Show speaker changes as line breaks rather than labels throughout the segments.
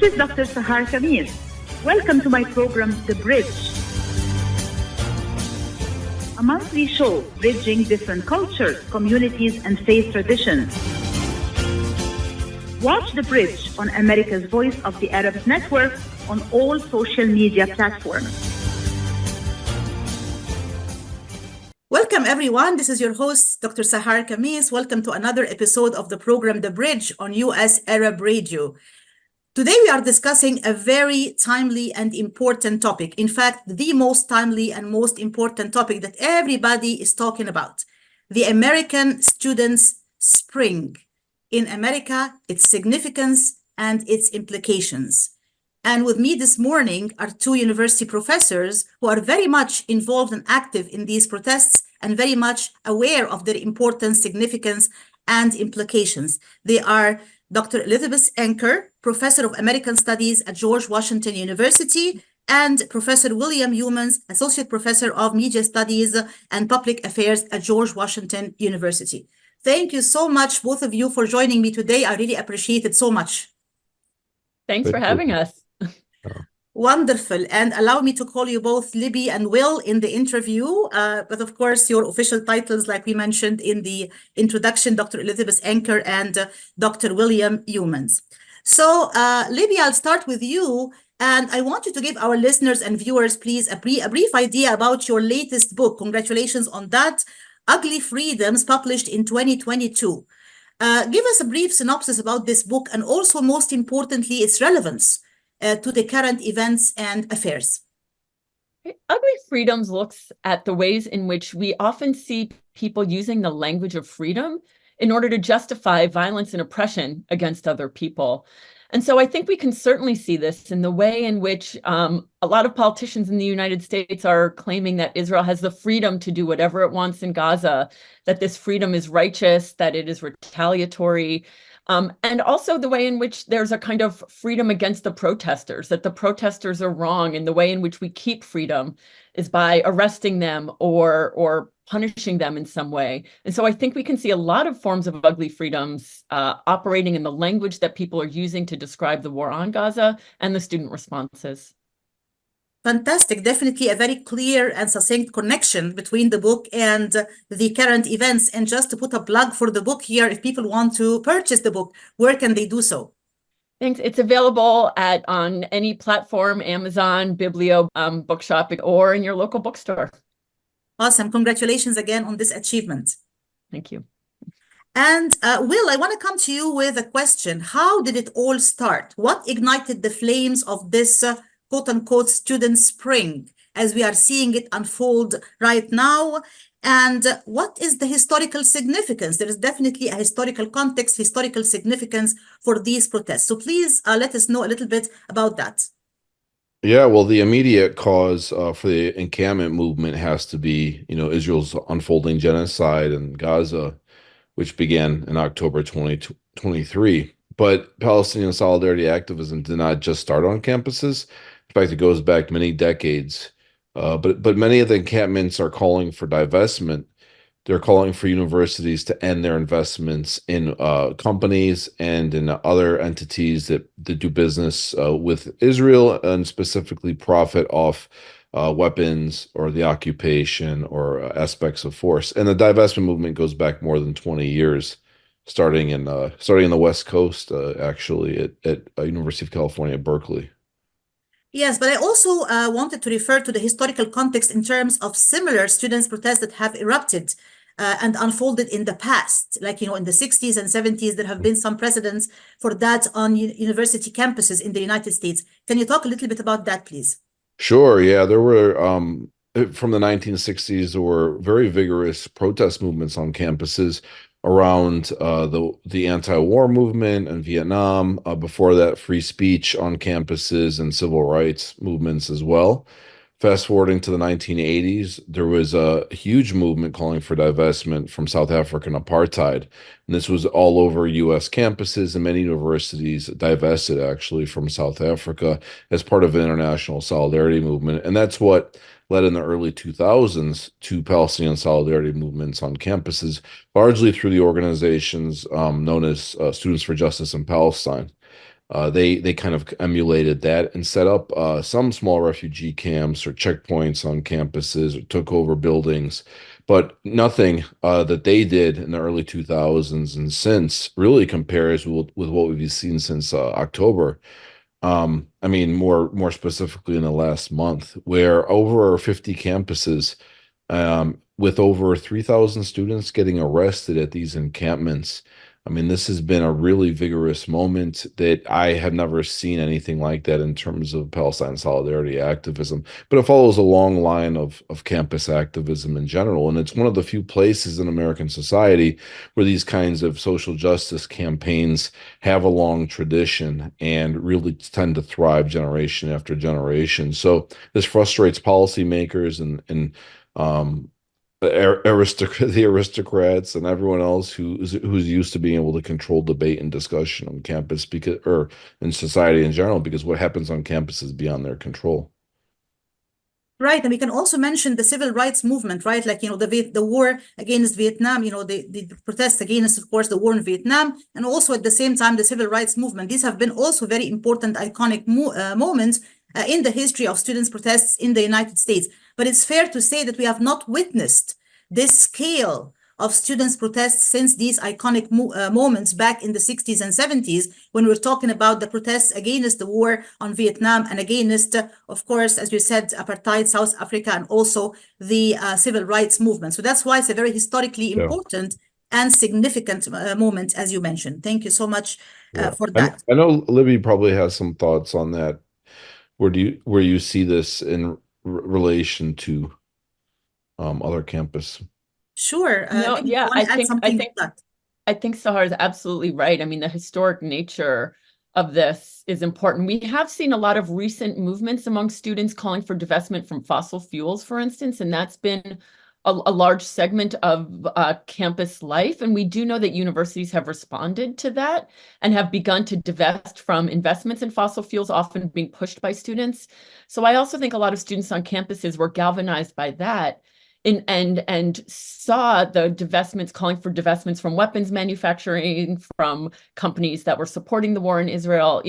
is Dr. Sahar Khamis. Welcome to my program, The Bridge, a monthly show bridging different cultures, communities, and faith traditions. Watch The Bridge on America's Voice of the Arabs Network on all social media platforms.
Welcome, everyone. This is your host, Dr. Sahar Khamis. Welcome to another episode of the program, The Bridge, on U.S. Arab Radio. Today, we are discussing a very timely and important topic. In fact, the most timely and most important topic that everybody is talking about, the American Students' Spring. In America, its significance and its implications. And with me this morning are two university professors who are very much involved and active in these protests and very much aware of their importance, significance, and implications. They are Dr. Elisabeth Anker, Professor of American Studies at George Washington University, and Professor William Youmans, Associate Professor of Media Studies and Public Affairs at George Washington University. Thank you so much, both of you, for joining me today. I really appreciate it so much.
Thanks for having us.
Wonderful. And allow me to call you both Libby and Will in the interview. But of course, your official titles, like we mentioned in the introduction, Dr. Elisabeth Anker and Dr. William Youmans. So, Libby, I'll start with you. And I want you to give our listeners and viewers, please, a brief idea about your latest book. Congratulations on that. Ugly Freedoms, published in 2022. Give us a brief synopsis about this book and also, most importantly, its relevance to the current events and affairs.
Ugly Freedoms looks at the ways in which we often see people using the language of freedom in order to justify violence and oppression against other people. And so I think we can certainly see this in the way in which a lot of politicians in the United States are claiming that Israel has the freedom to do whatever it wants in Gaza, that this freedom is righteous, that it is retaliatory, and also the way in which there's a kind of freedom against the protesters, that the protesters are wrong, and the way in which we keep freedom is by arresting them or punishing them in some way. And so I think we can see a lot of forms of ugly freedoms operating in the language that people are using to describe the war on Gaza and the student responses.
Fantastic. Definitely a very clear and succinct connection between the book and the current events. And just to put a plug for the book here, if people want to purchase the book, where can they do so?
Thanks. It's available on any platform, Amazon, Biblio, Bookshop, or in your local bookstore.
Awesome. Congratulations again on this achievement.
Thank you.
And Will, I want to come to you with a question. How did it all start? What ignited the flames of this quote-unquote student spring as we are seeing it unfold right now? And what is the historical significance? There is definitely a historical context, historical significance for these protests. So please let us know a little bit about that.
Yeah, well, the immediate cause for the encampment movement has to be, Israel's unfolding genocide in Gaza, which began in October 2023. But Palestinian solidarity activism did not just start on campuses. In fact, it goes back many decades. But many of the encampments are calling for divestment. They're calling for universities to end their investments in companies and in other entities that do business with Israel and specifically profit off weapons or the occupation or aspects of force. And the divestment movement goes back more than 20 years, starting in the West Coast, actually at University of California, Berkeley.
Yes, but I also wanted to refer to the historical context in terms of similar students' protests that have erupted and unfolded in the past. Like, in the 60s and 70s, there have been some precedents for that on university campuses in the United States. Can you talk a little bit about that, please?
Sure. Yeah, there were, from the 1960s, there were very vigorous protest movements on campuses around the anti-war movement in Vietnam. Before that, free speech on campuses and civil rights movements as well. Fast forwarding to the 1980s, there was a huge movement calling for divestment from South African apartheid. And this was all over U.S. campuses, and many universities divested actually from South Africa as part of the international solidarity movement. And that's what led in the early 2000s to Palestinian solidarity movements on campuses, largely through the organizations known as Students for Justice in Palestine. they kind of emulated that and set up some small refugee camps or checkpoints on campuses, or took over buildings, but nothing that they did in the early 2000s and since really compares with what we've seen since October. I mean, more specifically in the last month, where over 50 campuses, with over 3,000 students getting arrested at these encampments. I mean, this has been a really vigorous moment that I have never seen anything like that in terms of Palestine solidarity activism. But it follows a long line of campus activism in general. And it's one of the few places in American society where these kinds of social justice campaigns have a long tradition and really tend to thrive generation after generation. So this frustrates policymakers and the aristocrats and everyone else who's used to being able to control debate and discussion on campus, because, or in society in general, because what happens on campus is beyond their control.
Right, and we can also mention the civil rights movement, right? Like, the war against Vietnam, the protests against, of course, the war in Vietnam, and also at the same time, the civil rights movement. These have been also very important, iconic moments in the history of students' protests in the United States. But it's fair to say that we have not witnessed this scale of students' protests since these iconic moments back in the 60s and 70s, when we're talking about the protests against the war on Vietnam and against, of course, as you said, apartheid, South Africa, and also the civil rights movement. So that's why it's a very historically important and significant moment, as you mentioned. Thank you so much for that.
I know Libby probably has some thoughts on that. Where you see this in relation to other campus?
Sure.
No, yeah,
I
think Sahar is absolutely right. I mean, the historic nature of this is important. We have seen a lot of recent movements among students calling for divestment from fossil fuels, for instance, and that's been a large segment of campus life. And we do know that universities have responded to that and have begun to divest from investments in fossil fuels, often being pushed by students. So I also think a lot of students on campuses were galvanized by that and saw the divestments, calling for divestments from weapons manufacturing, from companies that were supporting the war in Israel.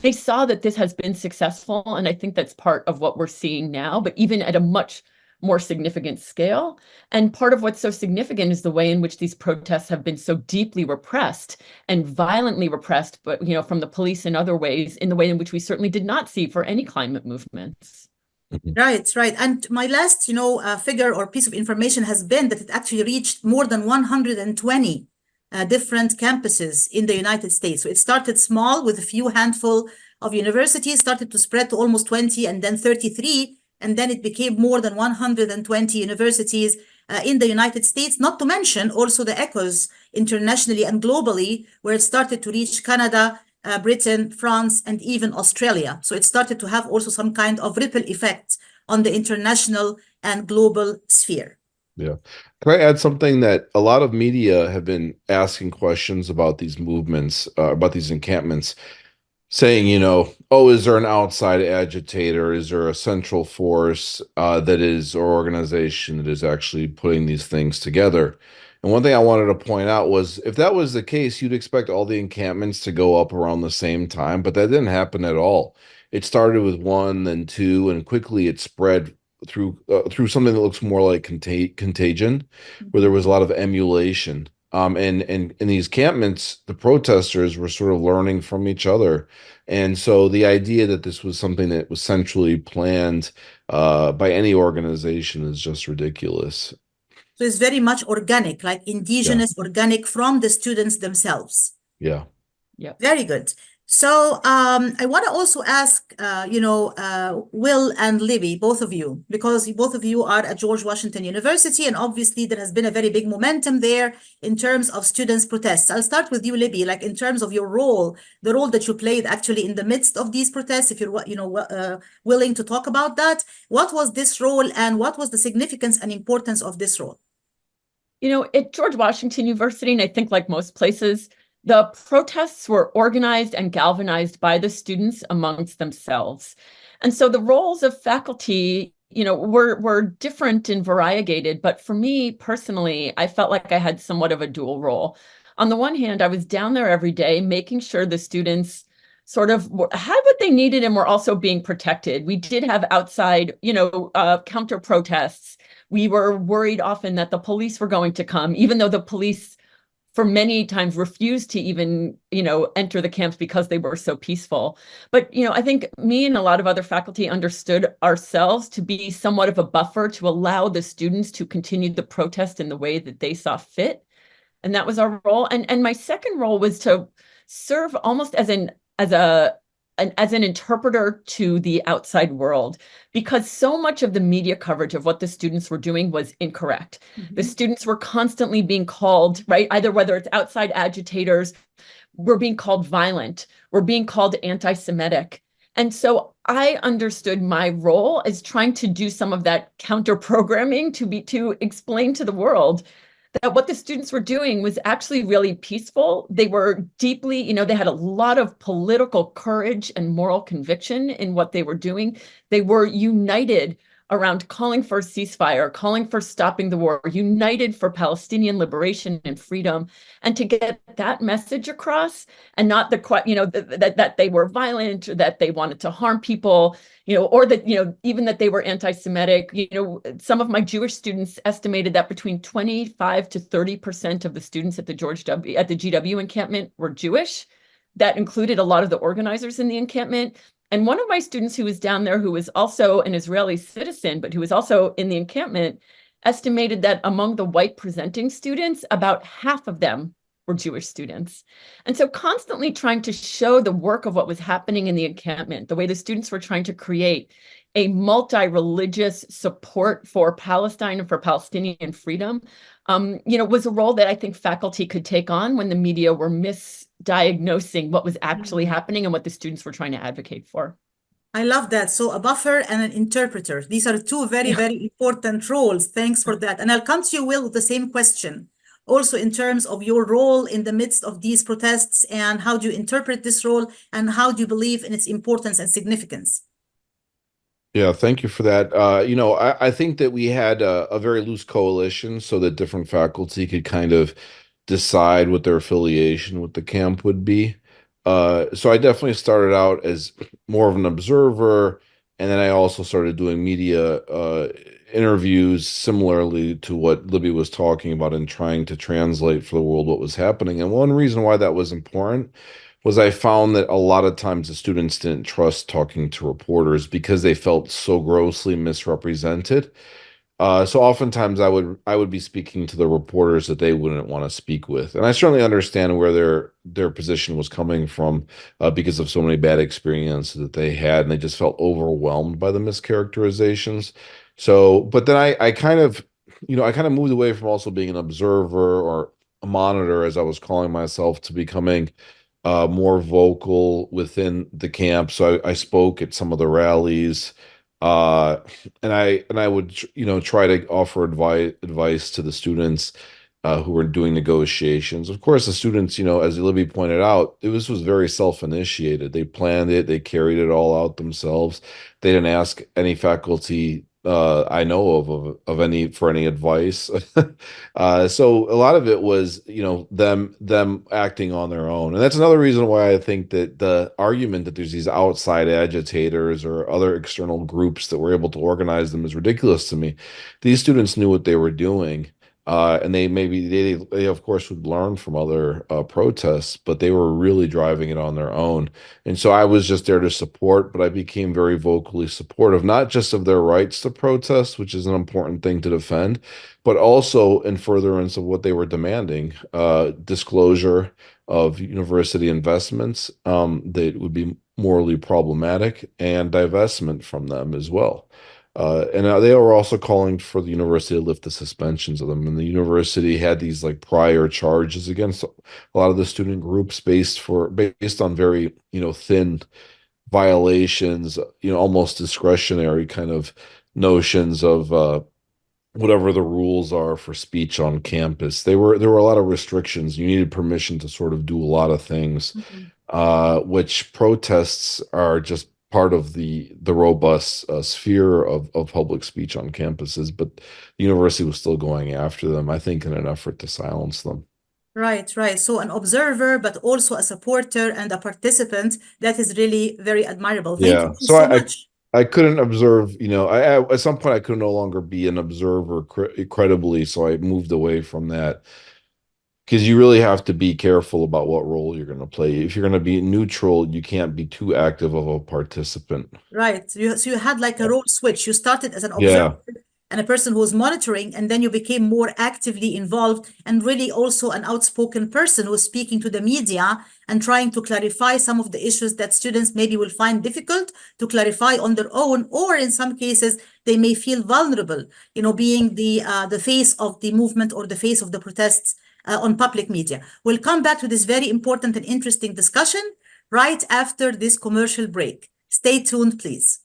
They saw that this has been successful, and I think that's part of what we're seeing now, but even at a much more significant scale. And part of what's so significant is the way in which these protests have been so deeply repressed and violently repressed, but from the police in other ways, in the way in which we certainly did not see for any climate movements.
Right. And my last, figure or piece of information has been that it actually reached more than 120 different campuses in the United States. So it started small with a few handful of universities, started to spread to almost 20 and then 33. And then it became more than 120 universities in the United States, not to mention also the echoes internationally and globally, where it started to reach Canada, Britain, France, and even Australia. So it started to have also some kind of ripple effect on the international and global sphere.
Yeah. Can I add something that a lot of media have been asking questions about these movements, about these encampments, saying, is there an outside agitator? Is there a central force or organization that is actually putting these things together? And one thing I wanted to point out was, if that was the case, you'd expect all the encampments to go up around the same time, but that didn't happen at all. It started with one, then two, and quickly it spread through something that looks more like contagion, where there was a lot of emulation. And in these encampments, the protesters were sort of learning from each other. And so the idea that this was something that was centrally planned by any organization is just ridiculous.
So it's very much organic, like indigenous, organic from the students themselves.
Yeah.
Very good. So I want to also ask, Will and Libby, both of you, because both of you are at George Washington University, and obviously there has been a very big momentum there in terms of students' protests. I'll start with you, Libby, like in terms of your role, the role that you played actually in the midst of these protests, if you're, willing to talk about that. What was this role and what was the significance and importance of this role?
At George Washington University, and I think like most places, the protests were organized and galvanized by the students amongst themselves. And so the roles of faculty, were different and variegated. But for me personally, I felt like I had somewhat of a dual role. on the one hand, I was down there every day, making sure the students sort of had what they needed and were also being protected. We did have outside, counter protests. We were worried often that the police were going to come, even though the police for many times refused to even, enter the camps because they were so peaceful. But, I think me and a lot of other faculty understood ourselves to be somewhat of a buffer to allow the students to continue the protest in the way that they saw fit. And that was our role. And my second role was to serve almost as an interpreter to the outside world, because so much of the media coverage of what the students were doing was incorrect. Mm-hmm. The students were constantly being called, right? Either whether it's outside agitators, we're being called violent, we're being called anti-Semitic. And so I understood my role as trying to do some of that counter programming to explain to the world that what the students were doing was actually really peaceful. They were deeply, they had a lot of political courage and moral conviction in what they were doing. They were united around calling for a ceasefire, calling for stopping the war, united for Palestinian liberation and freedom. And to get that message across, and not that they were violent, or that they wanted to harm people, or that, even that they were anti-Semitic. Some of my Jewish students estimated that between 25 to 30% of the students at the GW encampment were Jewish. That included a lot of the organizers in the encampment. And one of my students who was down there, who was also an Israeli citizen, but who was also in the encampment, estimated that among the white presenting students, about half of them were Jewish students. And so constantly trying to show the work of what was happening in the encampment, the way the students were trying to create a multi-religious support for Palestine and for Palestinian freedom, was a role that I think faculty could take on when the media were misdiagnosing what was actually happening and what the students were trying to advocate for.
I love that. So a buffer and an interpreter. These are two very, very important roles. Thanks for that. And I'll come to you, Will, with the same question. Also, in terms of your role in the midst of these protests, and how do you interpret this role, and how do you believe in its importance and significance?
Yeah, thank you for that. I think that we had a very loose coalition so that different faculty could kind of decide what their affiliation with the camp would be. So I definitely started out as more of an observer, and then I also started doing media interviews similarly to what Libby was talking about, and trying to translate for the world what was happening. And one reason why that was important was I found that a lot of times the students didn't trust talking to reporters because they felt so grossly misrepresented. So oftentimes I would be speaking to the reporters that they wouldn't want to speak with, and I certainly understand where their position was coming from, because of so many bad experiences that they had, and they just felt overwhelmed by the mischaracterizations. So, but then I kind of moved away from also being an observer or a monitor, as I was calling myself, to becoming more vocal within the camp. So I spoke at some of the rallies. And I would try to offer advice to the students who were doing negotiations. Of course, the students, as Libby pointed out, this was very self-initiated. They planned it, they carried it all out themselves. They didn't ask any faculty I know of any for any advice. So a lot of it was, them acting on their own. And that's another reason why I think that the argument that there's these outside agitators or other external groups that were able to organize them is ridiculous to me. These students knew what they were doing. And they of course would learn from other protests, but they were really driving it on their own. And so I was just there to support, but I became very vocally supportive, not just of their rights to protest, which is an important thing to defend, but also in furtherance of what they were demanding, disclosure of university investments that would be morally problematic, and divestment from them as well. And they were also calling for the university to lift the suspensions of them. And the university had these prior charges against a lot of the student groups based on very, thin violations, almost discretionary kind of notions of whatever the rules are for speech on campus. There were a lot of restrictions. You needed permission to sort of do a lot of things, which protests are just part of the robust sphere of public speech on campuses, but the university was still going after them, I think, in an effort to silence them.
Right, right. So an observer, but also a supporter and a participant. That is really very admirable. Thank
Yeah.
you
So
so much.
I couldn't observe, at some point I could no longer be an observer credibly, so I moved away from that because you really have to be careful about what role you're going to play. If you're going to be neutral, you can't be too active of a participant.
Right. So you had like a role switch. You started as an observer
Yeah.
and a person who was monitoring, and then you became more actively involved and really also an outspoken person who was speaking to the media and trying to clarify some of the issues that students maybe will find difficult to clarify on their own, or in some cases they may feel vulnerable, being the face of the movement or the face of the protests on public media. We'll come back to this very important and interesting discussion right after this commercial break. Stay tuned, please.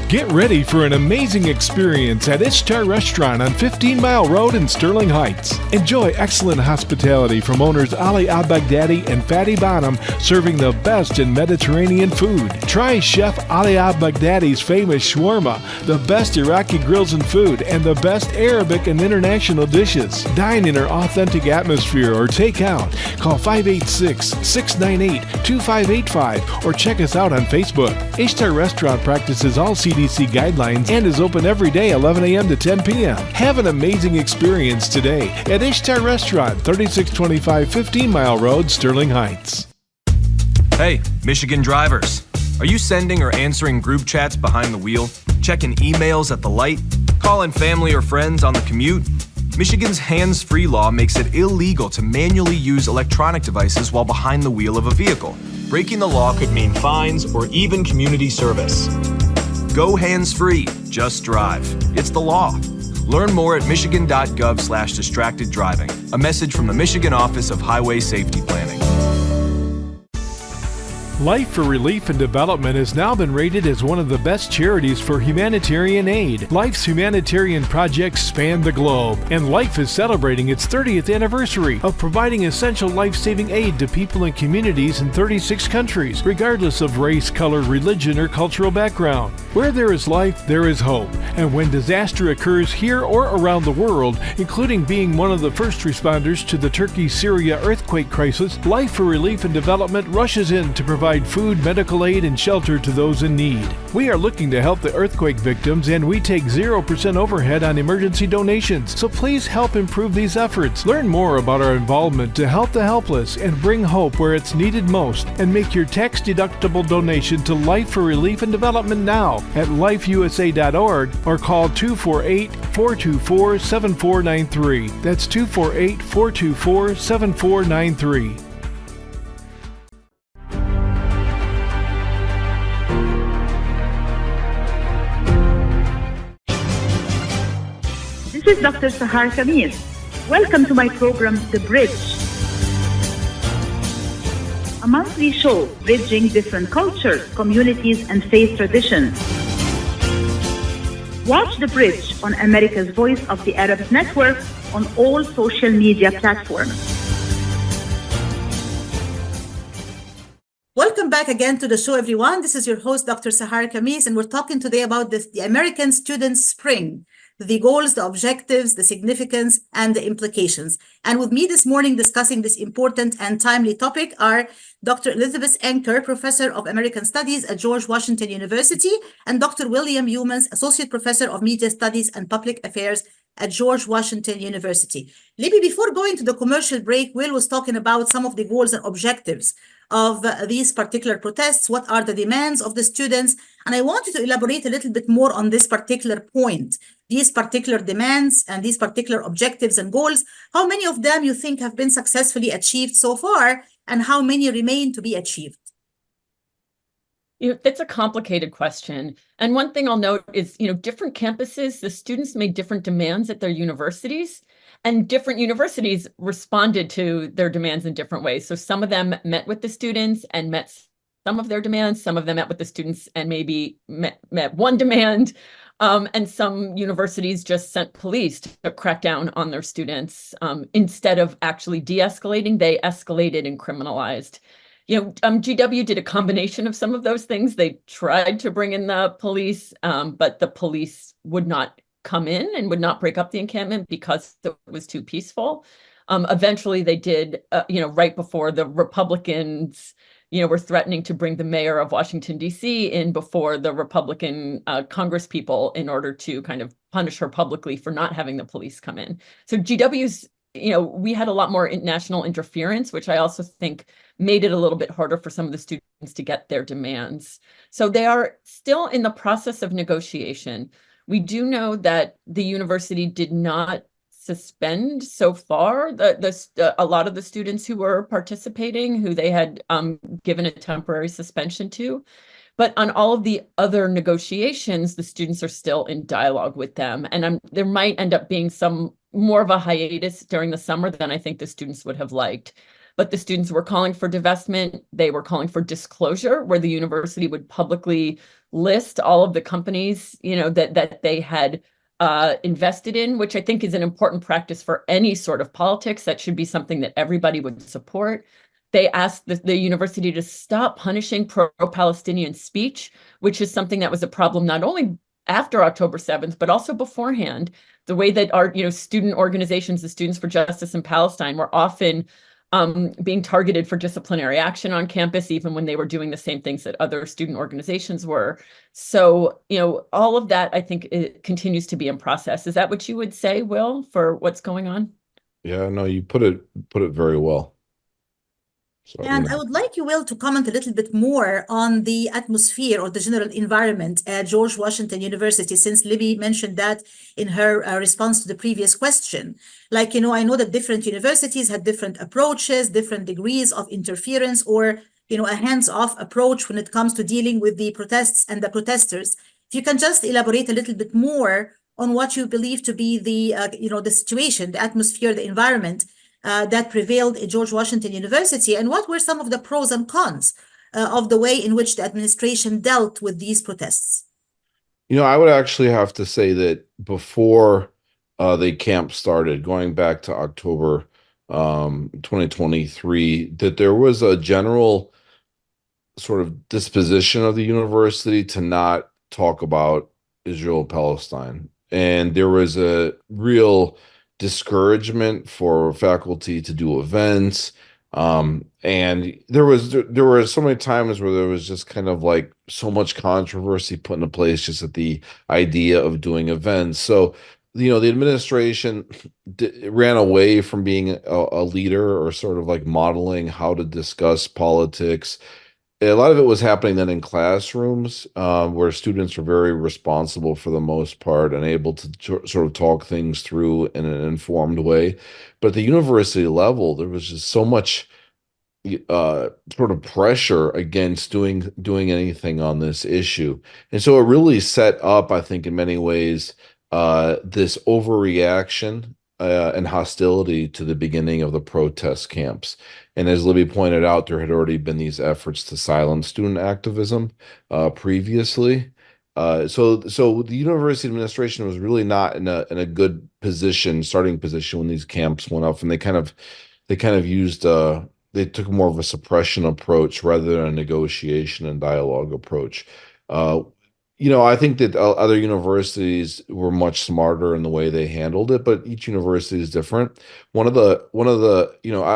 Get ready for an amazing experience at Ishtar Restaurant on 15 Mile Road in Sterling Heights. Enjoy excellent hospitality from owners Ali Al-Baghdadi and Fatty Bonham, serving the best in Mediterranean food. Try Chef Ali Al-Baghdadi's famous shawarma, the best Iraqi grills and food, and the best Arabic and international dishes. Dine in our authentic atmosphere or take out. Call 586-698-2585 or check us out on Facebook. Ishtar Restaurant practices all CDC guidelines and is open every day 11 a.m. to 10 p.m. Have an amazing experience today at Ishtar Restaurant, 3625 15 Mile Road, Sterling Heights.
Hey, Michigan drivers. Are you sending or answering group chats behind the wheel? Checking emails at the light? Calling family or friends on the commute? Michigan's hands-free law makes it illegal to manually use electronic devices while behind the wheel of a vehicle. Breaking the law could mean fines or even community service. Go hands-free, just drive. It's the law. Learn more at michigan.gov/distracted driving. A message from the Michigan Office of Highway Safety Planning.
Life for Relief and Development has now been rated as one of the best charities for humanitarian aid. Life's humanitarian projects span the globe, and Life is celebrating its 30th anniversary of providing essential life-saving aid to people and communities in 36 countries, regardless of race, color, religion, or cultural background. Where there is life, there is hope. And when disaster occurs here or around the world, including being one of the first responders to the Turkey-Syria earthquake crisis, Life for Relief and Development rushes in to provide food, medical aid, and shelter to those in need. We are looking to help the earthquake victims, and we take 0% overhead on emergency donations. So please help improve these efforts. Learn more about our involvement to help the helpless and bring hope where it's needed most, and make your tax-deductible donation to Life for Relief and Development now at lifeusa.org or call 248-424-7493. That's 248-424-7493.
This is Dr. Sahar Khamis. Welcome to my program, The Bridge, a monthly show bridging different cultures, communities, and faith traditions. Watch The Bridge on America's Voice of the Arab Network on all social media platforms.
Welcome back again to the show, everyone. This is your host, Dr. Sahar Khamis, and we're talking today about the American Student Spring, the goals, the objectives, the significance, and the implications. And with me this morning discussing this important and timely topic are Dr. Elisabeth Anker, Professor of American Studies at George Washington University, and Dr. William Youmans, Associate Professor of Media Studies and Public Affairs at George Washington University. Libby, before going to the commercial break, Will was talking about some of the goals and objectives of these particular protests. What are the demands of the students? And I want you to elaborate a little bit more on this particular point, these particular demands and these particular objectives and goals. How many of them you think have been successfully achieved so far, and how many remain to be achieved?
It's a complicated question. And one thing I'll note is, different campuses, the students made different demands at their universities, and different universities responded to their demands in different ways. So some of them met with the students and met some of their demands. Some of them met with the students and maybe met one demand. And some universities just sent police to crack down on their students. Instead of actually de-escalating, they escalated and criminalized. GW did a combination of some of those things. They tried to bring in the police, but the police would not come in and would not break up the encampment because it was too peaceful. Eventually they did, right before the Republicans, were threatening to bring the mayor of Washington, D.C. in before the Republican Congress people in order to kind of punish her publicly for not having the police come in. So GW's, we had a lot more national interference, which I also think made it a little bit harder for some of the students to get their demands. So they are still in the process of negotiation. We do know that the university did not suspend so far a lot of the students who were participating, who they had given a temporary suspension to. But on all of the other negotiations, the students are still in dialogue with them. And there might end up being some more of a hiatus during the summer than I think the students would have liked. But the students were calling for divestment. They were calling for disclosure, where the university would publicly list all of the companies, that they had invested in, which I think is an important practice for any sort of politics. That should be something that everybody would support. They asked the university to stop punishing pro-Palestinian speech, which is something that was a problem not only after October 7th, but also beforehand. The way that our student organizations, the Students for Justice in Palestine, were often being targeted for disciplinary action on campus, even when they were doing the same things that other student organizations were. So, all of that, I think, it continues to be in process. Is that what you would say, Will, for what's going on?
Yeah, no, you put it very well. So,
And I would like you, Will, to comment a little bit more on the atmosphere or the general environment at George Washington University, since Libby mentioned that in her response to the previous question. Like, I know that different universities had different approaches, different degrees of interference, or, a hands-off approach when it comes to dealing with the protests and the protesters. If you can just elaborate a little bit more on what you believe to be the situation, the atmosphere, the environment that prevailed at George Washington University, and what were some of the pros and cons of the way in which the administration dealt with these protests?
I would actually have to say that before the camp started, going back to October 2023, that there was a general sort of disposition of the university to not talk about Israel-Palestine. And there was a real discouragement for faculty to do events. And there were so many times where there was just kind of like so much controversy put into place just at the idea of doing events. So, the administration ran away from being a leader or sort of like modeling how to discuss politics. A lot of it was happening then in classrooms where students were very responsible for the most part and able to sort of talk things through in an informed way. But at the university level, there was just so much sort of pressure against doing anything on this issue. And so it really set up, I think, in many ways, this overreaction and hostility to the beginning of the protest camps. And as Libby pointed out, there had already been these efforts to silence student activism previously. So the university administration was really not in a good starting position when these camps went up, and they kind of used they took more of a suppression approach rather than a negotiation and dialogue approach. I think that other universities were much smarter in the way they handled it, but each university is different. One of the,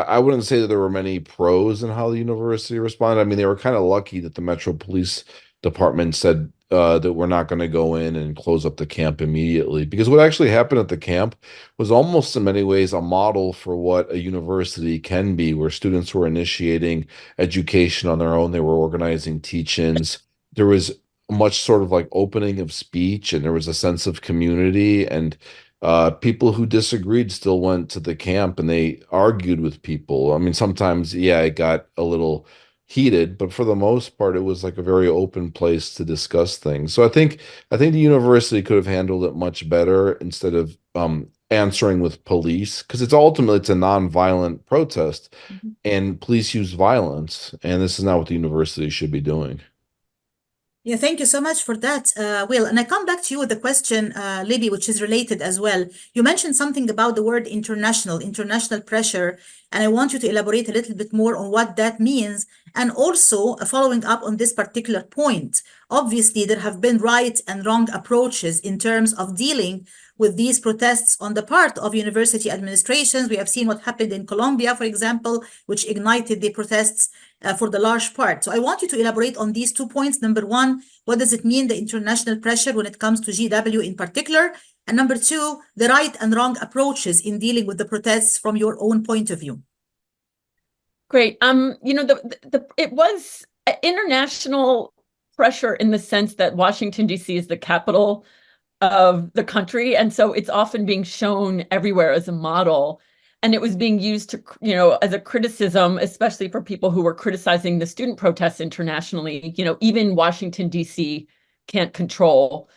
I wouldn't say that there were many pros in how the university responded. I mean, they were kind of lucky that the Metro Police Department said that we're not going to go in and close up the camp immediately, because what actually happened at the camp was almost in many ways a model for what a university can be, where students were initiating education on their own. They were organizing teach-ins. There was much sort of like opening of speech, and there was a sense of community, and people who disagreed still went to the camp and they argued with people. I mean, sometimes, it got a little heated, but for the most part, it was like a very open place to discuss things. So I think the university could have handled it much better instead of answering with police, because it's a nonviolent protest, and police use violence, and this is not what the university should be doing.
Yeah, thank you so much for that, Will. And I come back to you with the question, Libby, which is related as well. You mentioned something about the word international pressure, and I want you to elaborate a little bit more on what that means And also, following up on this particular point, obviously there have been right and wrong approaches in terms of dealing with these protests on the part of university administrations. We have seen what happened in Colombia, for example, which ignited the protests for the large part. So I want you to elaborate on these 2 points. Number one, what does it mean, the international pressure when it comes to GW in particular? And number two, the right and wrong approaches in dealing with the protests from your own point of view.
Great. It was international pressure in the sense that Washington, D.C. is the capital of the country. And so it's often being shown everywhere as a model. And it was being used to, as a criticism, especially for people who were criticizing the student protests internationally. Even Washington, D.C. can't control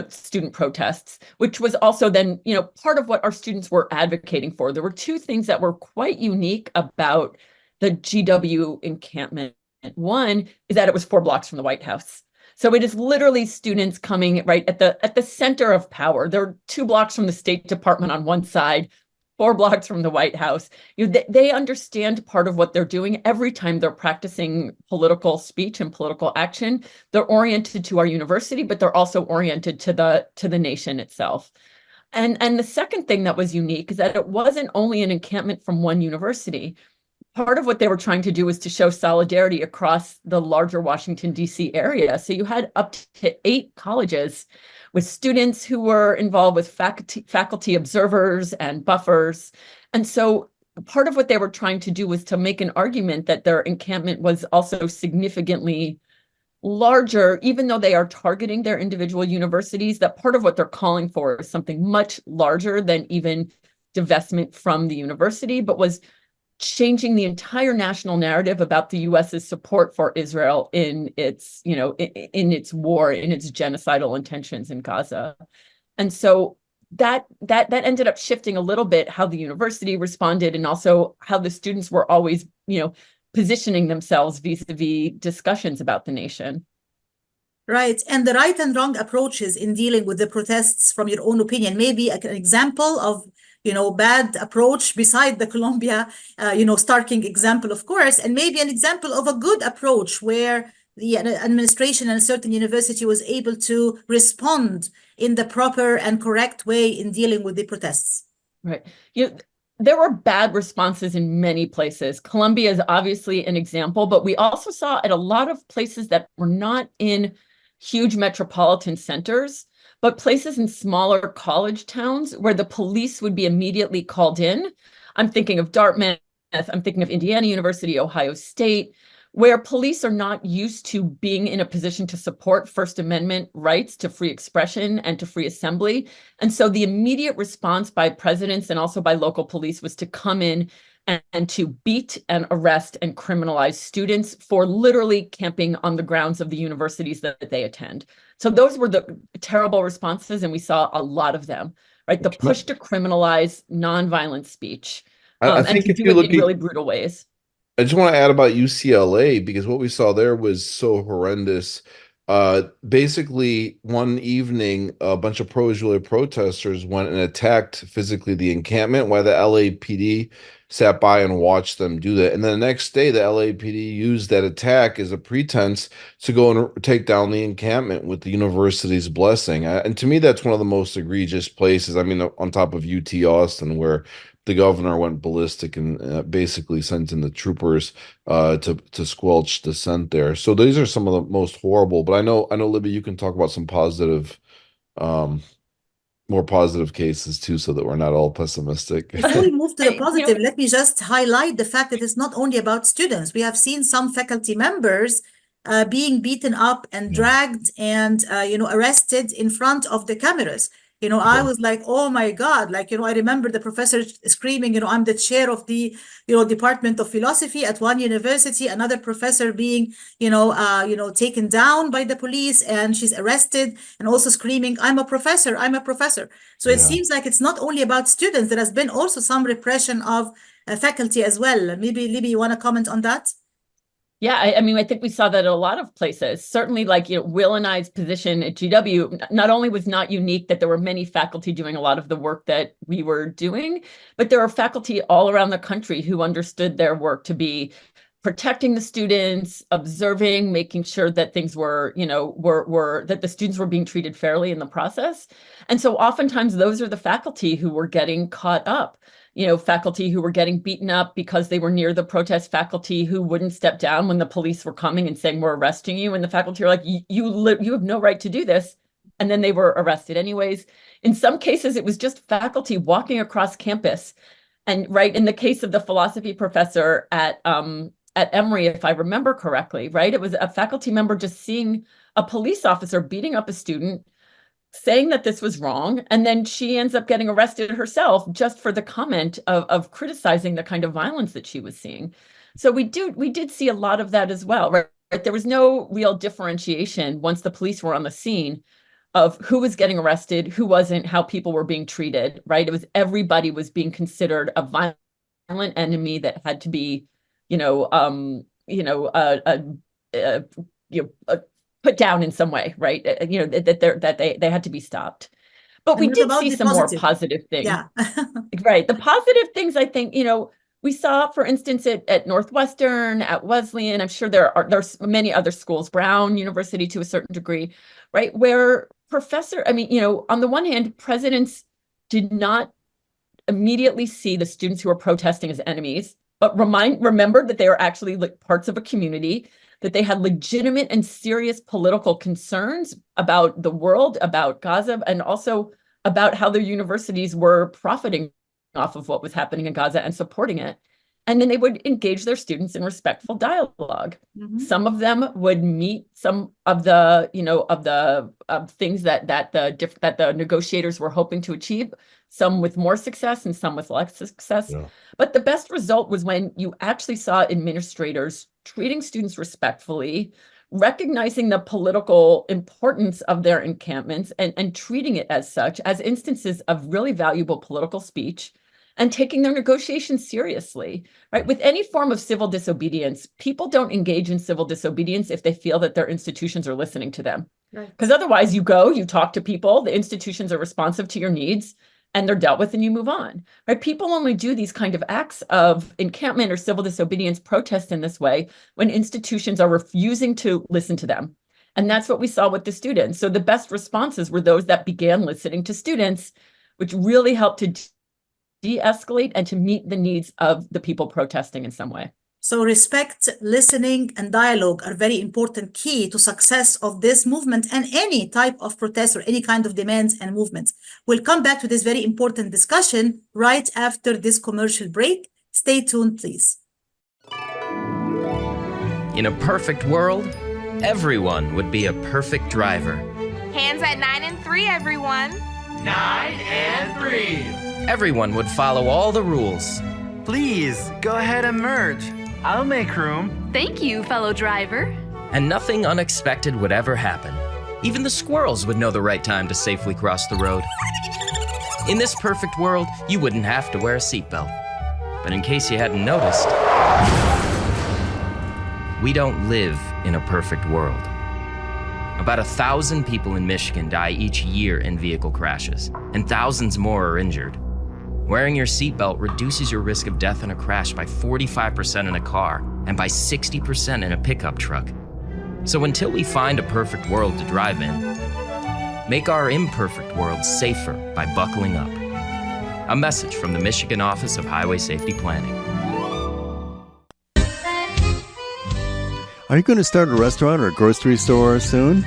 student protests, which was also then, part of what our students were advocating for. There were two things that were quite unique about the GW encampment. One is that it was 4 blocks from the White House. So it is literally students coming right at the center of power. They're 2 blocks from the State Department on one side, 4 blocks from the White House. They understand part of what they're doing every time they're practicing political speech and political action. They're oriented to our university, but they're also oriented to the nation itself. And the second thing that was unique is that it wasn't only an encampment from one university. Part of what they were trying to do was to show solidarity across the larger Washington, D.C. area. So you had up to 8 colleges with students who were involved with faculty observers and buffers. And so part of what they were trying to do was to make an argument that their encampment was also significantly larger, even though they are targeting their individual universities, that part of what they're calling for is something much larger than even divestment from the university, but was changing the entire national narrative about the U.S.'s support for Israel in its, in its war, in its genocidal intentions in Gaza. And so that ended up shifting a little bit how the university responded, and also how the students were always, positioning themselves vis-a-vis discussions about the nation.
Right. And the right and wrong approaches in dealing with the protests, from your own opinion, maybe an example of bad approach beside the Colombia, Starking example, of course, and maybe an example of a good approach where the administration and a certain university was able to respond in the proper and correct way in dealing with the protests.
Right. There were bad responses in many places. Colombia is obviously an example, but we also saw at a lot of places that were not in huge metropolitan centers, but places in smaller college towns where the police would be immediately called in. I'm thinking of Dartmouth, I'm thinking of Indiana University, Ohio State, where police are not used to being in a position to support First Amendment rights to free expression and to free assembly. And so the immediate response by presidents and also by local police was to come in and to beat and arrest and criminalize students for literally camping on the grounds of the universities that they attend. So those were the terrible responses, and we saw a lot of them, right? The push to criminalize nonviolent speech,
I think
and to do it in really brutal ways.
I just want to add about UCLA, because what we saw there was so horrendous. Basically, one evening, a bunch of pro-Israeli protesters went and attacked physically the encampment while the LAPD sat by and watched them do that. And then the next day, the LAPD used that attack as a pretense to go and take down the encampment with the university's blessing. And to me, that's one of the most egregious places. I mean, on top of UT Austin, where the governor went ballistic and basically sent in the troopers to squelch dissent there. So these are some of the most horrible. But I know, Libby, you can talk about some positive, more positive cases too, so that we're not all pessimistic.
Before we move to the positive, let me just highlight the fact that it's not only about students. We have seen some faculty members being beaten up and dragged and arrested in front of the cameras. I was like, oh my God, I remember the professor screaming, I'm the chair of the, Department of Philosophy at one university, another professor being, taken down by the police, and she's arrested, and also screaming, I'm a professor. So it seems like it's not only about students. There has been also some repression of faculty as well. Maybe, Libby, you want to comment on that?
Yeah, I mean, I think we saw that at a lot of places. Certainly, Will and I's position at GW not only was not unique that there were many faculty doing a lot of the work that we were doing, but there are faculty all around the country who understood their work to be protecting the students, observing, making sure that things were, that the students were being treated fairly in the process. And so oftentimes those are the faculty who were getting caught up, faculty who were getting beaten up because they were near the protest, faculty who wouldn't step down when the police were coming and saying, we're arresting you. And the faculty are like, you have no right to do this. And then they were arrested anyways. In some cases, it was just faculty walking across campus. And right, in the case of the philosophy professor at Emory, if I remember correctly, right, it was a faculty member just seeing a police officer beating up a student, saying that this was wrong, and then she ends up getting arrested herself just for the comment of criticizing the kind of violence that she was seeing. So we did see a lot of that as well, right? There was no real differentiation once the police were on the scene of who was getting arrested, who wasn't, how people were being treated, right? It was everybody was being considered a violent enemy that had to be, put down in some way, right? That they had to be stopped. But we did see some more positive things.
Yeah.
Right. The positive things, I think, we saw, for instance, at Northwestern, at Wesleyan, I'm sure there's many other schools, Brown University to a certain degree, right? Where on the one hand, presidents did not immediately see the students who were protesting as enemies, but remembered that they were actually like parts of a community, that they had legitimate and serious political concerns about the world, about Gaza, and also about how their universities were profiting off of what was happening in Gaza and supporting it. And then they would engage their students in respectful dialogue. Mm-hmm. Some of them would meet some of the, things that the negotiators were hoping to achieve, some with more success and some with less success. Yeah. But the best result was when you actually saw administrators treating students respectfully, recognizing the political importance of their encampments and treating it as such, as instances of really valuable political speech, and taking their negotiations seriously, right? With any form of civil disobedience, people don't engage in civil disobedience if they feel that their institutions are listening to them. Because otherwise you talk to people, the institutions are responsive to your needs, and they're dealt with and you move on, right? People only do these kind of acts of encampment or civil disobedience, protest in this way, when institutions are refusing to listen to them. And that's what we saw with the students. So the best responses were those that began listening to students, which really helped to de-escalate and to meet the needs of the people protesting in some way.
So respect, listening, and dialogue are very important key to success of this movement and any type of protest or any kind of demands and movements. We'll come back to this very important discussion right after this commercial break. Stay tuned, please.
In a perfect world, everyone would be a perfect driver.
Hands at 9 and 3, everyone.
9 and 3.
Everyone would follow all the rules.
Please, go ahead and merge. I'll make room.
Thank you, fellow driver.
And nothing unexpected would ever happen. Even the squirrels would know the right time to safely cross the road. In this perfect world, you wouldn't have to wear a seatbelt. But in case you hadn't noticed, we don't live in a perfect world. About 1,000 people in Michigan die each year in vehicle crashes, and thousands more are injured. Wearing your seatbelt reduces your risk of death in a crash by 45% in a car and by 60% in a pickup truck. So until we find a perfect world to drive in, make our imperfect world safer by buckling up. A message from the Michigan Office of Highway Safety Planning.
Are you going to start a restaurant or a grocery store soon?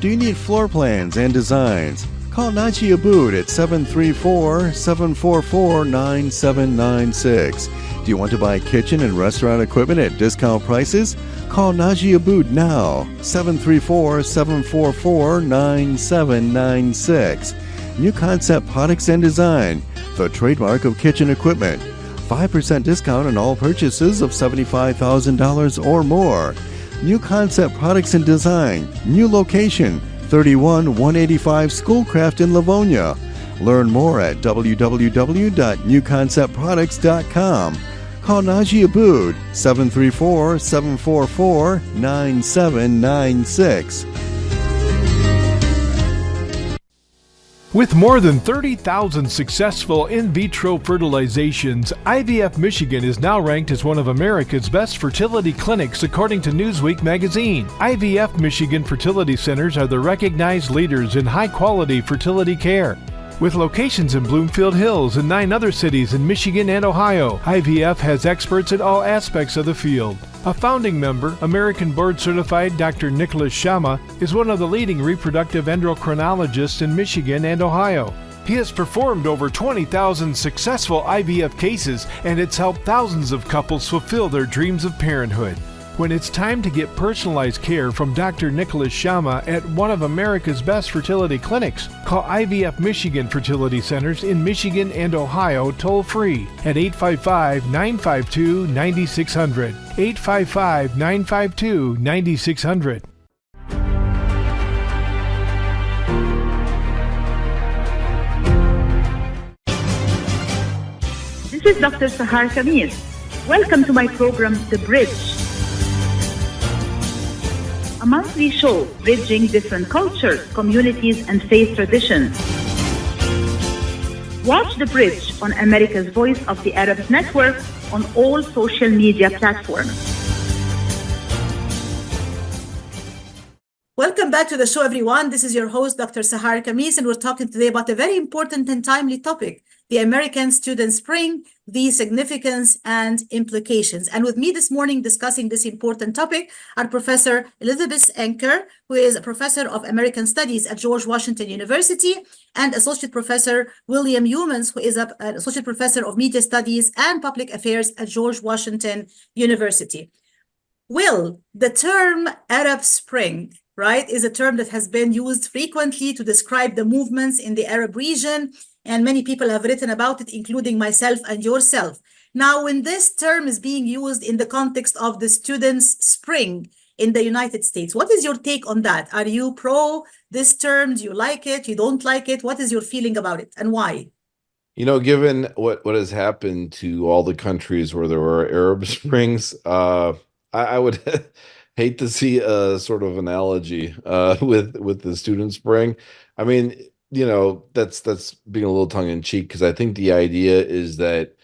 Do you need floor plans and designs? Call Naji Abood at 734-744-9796. Do you want to buy kitchen and restaurant equipment at discount prices? Call Naji Abood now, 734-744-9796. New Concept Products and Design, the trademark of kitchen equipment. 5% discount on all purchases of $75,000 or more. New Concept Products and Design, new location, 31185 Schoolcraft in Livonia. Learn more at www.newconceptproducts.com. Call Naji Abood, 734-744-9796.
With more than 30,000 successful in vitro fertilizations, IVF Michigan is now ranked as one of America's best fertility clinics according to Newsweek magazine. IVF Michigan fertility centers are the recognized leaders in high-quality fertility care. With locations in Bloomfield Hills and 9 other cities in Michigan and Ohio, IVF has experts in all aspects of the field. A founding member, American board-certified Dr. Nicholas Shama, is one of the leading reproductive endocrinologists in Michigan and Ohio. He has performed over 20,000 successful IVF cases, and it's helped thousands of couples fulfill their dreams of parenthood. When it's time to get personalized care from Dr. Nicholas Shama at one of America's best fertility clinics, call IVF Michigan Fertility Centers in Michigan and Ohio toll-free at 855-952-9600. 855-952-9600.
This is Dr. Sahar Khamis. Welcome to my program, The Bridge, a monthly show bridging different cultures, communities, and faith traditions. Watch The Bridge on America's Voice of the Arabs Network on all social media platforms.
Welcome back to the show, everyone. This is your host, Dr. Sahar Khamis, and we're talking today about a very important and timely topic, the American Student Spring, the significance and implications. And with me this morning discussing this important topic are Professor Elisabeth Anker, who is a professor of American Studies at George Washington University, and Associate Professor Lafi Youmans, who is an Associate Professor of Media Studies and Public Affairs at George Washington University. Will, the term Arab Spring, right, is a term that has been used frequently to describe the movements in the Arab region, and many people have written about it, including myself and yourself. Now, when this term is being used in the context of the Students' Spring in the United States, what is your take on that? Are you pro this term? Do you like it? You don't like it? What is your feeling about it, and why?
You know, given what has happened to all the countries where there were Arab Springs, I would hate to see a sort of analogy with the Student Spring. I mean, you know, that's being a little tongue in cheek, because I think the idea is that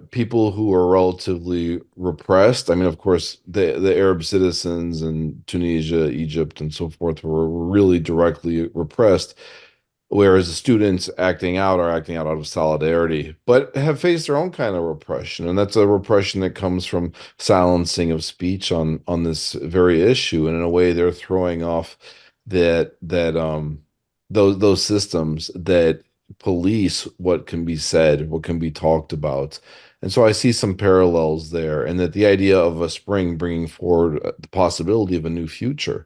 people who are relatively repressed, I mean, of course, the Arab citizens in Tunisia, Egypt, and so forth were really directly repressed, whereas the students are acting out of solidarity, but have faced their own kind of repression. And that's a repression that comes from silencing of speech on this very issue. And in a way, they're throwing off those systems that police what can be said, what can be talked about. And so I see some parallels there, and that the idea of a spring bringing forward the possibility of a new future.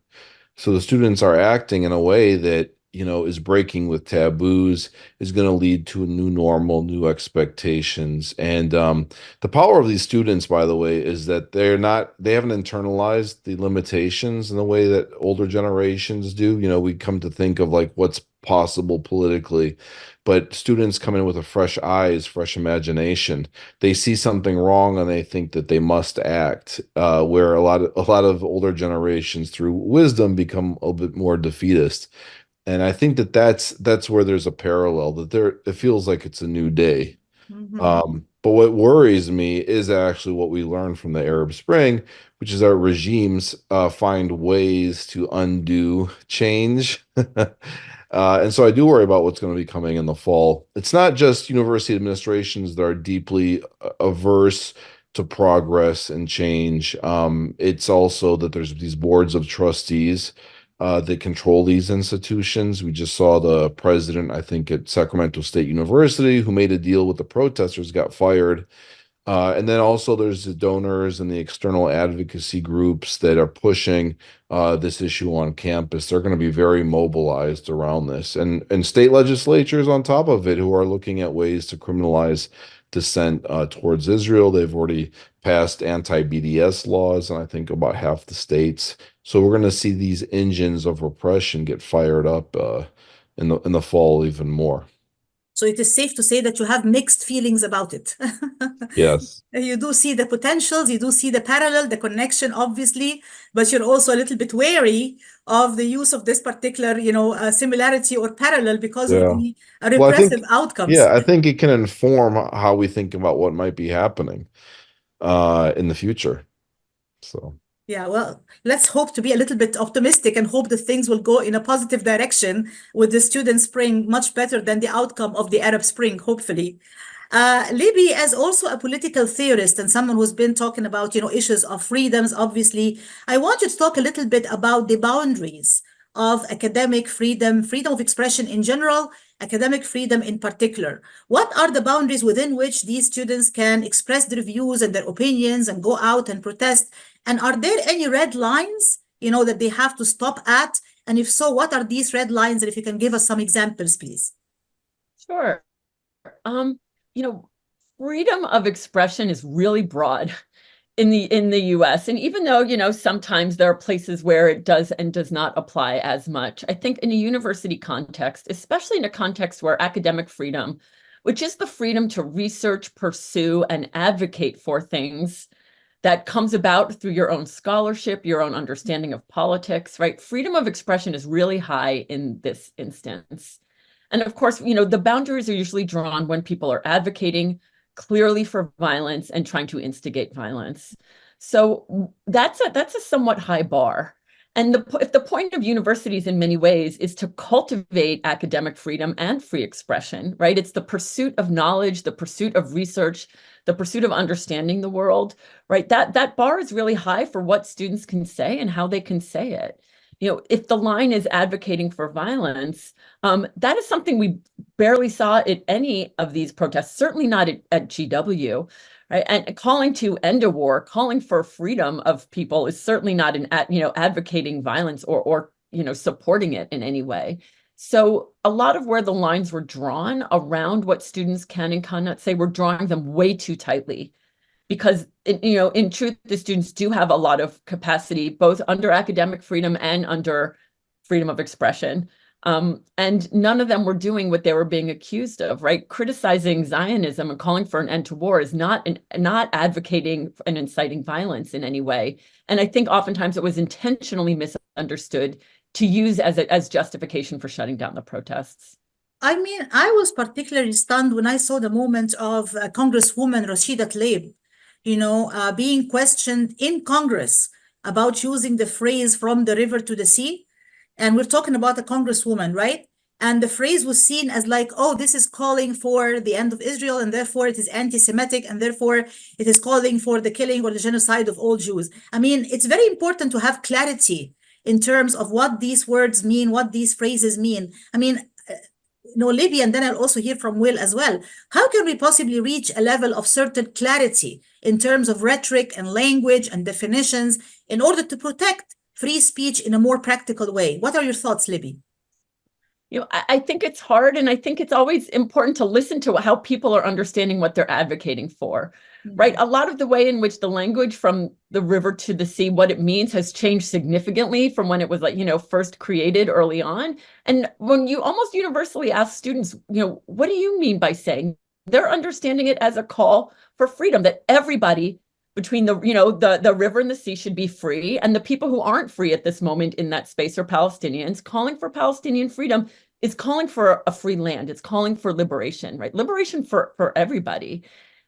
So the students are acting in a way that, you know, is breaking with taboos, is going to lead to a new normal, new expectations. And the power of these students, by the way, is that they haven't internalized the limitations in the way that older generations do. You know, we come to think of like what's possible politically, but students come in with a fresh eyes, fresh imagination. They see something wrong and they think that they must act, where a lot of older generations through wisdom become a bit more defeatist. And I think that that's where there's a parallel, that it feels like it's a new day. Mm-hmm. But what worries me is actually what we learned from the Arab Spring, which is our regimes find ways to undo change. And so I do worry about what's going to be coming in the fall. It's not just university administrations that are deeply averse to progress and change. It's also that there's these boards of trustees that control these institutions. We just saw the president, I think, at Sacramento State University, who made a deal with the protesters, got fired. And then also there's the donors and the external advocacy groups that are pushing this issue on campus. They're going to be very mobilized around this. And state legislatures on top of it, who are looking at ways to criminalize dissent towards Israel. They've already passed anti-BDS laws in I think about half the states. So we're going to see these engines of repression get fired up in the fall even more.
So it is safe to say that you have mixed feelings about it.
Yes.
You do see the potentials, you do see the parallel, the connection, obviously, but you're also a little bit wary of the use of this particular, similarity or parallel because of
Yeah.
the
Well, I
repressive
think,
outcomes.
yeah, I think it can inform how we think about what might be happening in the future. So,
Yeah, well, let's hope to be a little bit optimistic and hope that things will go in a positive direction with the student spring much better than the outcome of the Arab Spring, hopefully. Libby, as also a political theorist and someone who's been talking about, issues of freedoms, obviously, I want you to talk a little bit about the boundaries of academic freedom, freedom of expression in general, academic freedom in particular. What are the boundaries within which these students can express their views and their opinions and go out and protest? And are there any red lines, that they have to stop at? And if so, what are these red lines? And if you can give us some examples, please.
Sure. Freedom of expression is really broad in the US. And even though, sometimes there are places where it does and does not apply as much, I think in a university context, especially in a context where academic freedom, which is the freedom to research, pursue, and advocate for things that comes about through your own scholarship, your own understanding of politics, right? Freedom of expression is really high in this instance. And of course, the boundaries are usually drawn when people are advocating clearly for violence and trying to instigate violence. So that's a somewhat high bar. And if the point of universities in many ways is to cultivate academic freedom and free expression, right? It's the pursuit of knowledge, the pursuit of research, the pursuit of understanding the world, right? That bar is really high for what students can say and how they can say it. If the line is advocating for violence, that is something we barely saw at any of these protests, certainly not at GW, right? And calling to end a war, calling for freedom of people is certainly not advocating violence or supporting it in any way. So a lot of where the lines were drawn around what students can and cannot say, we're drawing them way too tightly. Because, in truth, the students do have a lot of capacity, both under academic freedom and under freedom of expression. And none of them were doing what they were being accused of, right? Criticizing Zionism and calling for an end to war is not advocating and inciting violence in any way. And I think oftentimes it was intentionally misunderstood to use as justification for shutting down the protests.
I mean, I was particularly stunned when I saw the moment of Congresswoman Rashida Tlaib, being questioned in Congress about using the phrase "from the river to the sea." And we're talking about a congresswoman, right? And the phrase was seen as like, oh, this is calling for the end of Israel, and therefore it is anti-Semitic, and therefore it is calling for the killing or the genocide of all Jews. I mean, it's very important to have clarity in terms of what these words mean, what these phrases mean. I mean, Libby, and then I'll also hear from Will as well. How can we possibly reach a level of certain clarity in terms of rhetoric and language and definitions in order to protect free speech in a more practical way? What are your thoughts, Libby?
I think it's hard, and I think it's always important to listen to how people are understanding what they're advocating for, right? A lot of the way in which the language "from the river to the sea," what it means, has changed significantly from when it was first created early on. And when you almost universally ask students, what do you mean by saying, they're understanding it as a call for freedom, that everybody between the river and the sea should be free. And the people who aren't free at this moment in that space are Palestinians. Calling for Palestinian freedom is calling for a free land. It's calling for liberation, right? Liberation for everybody.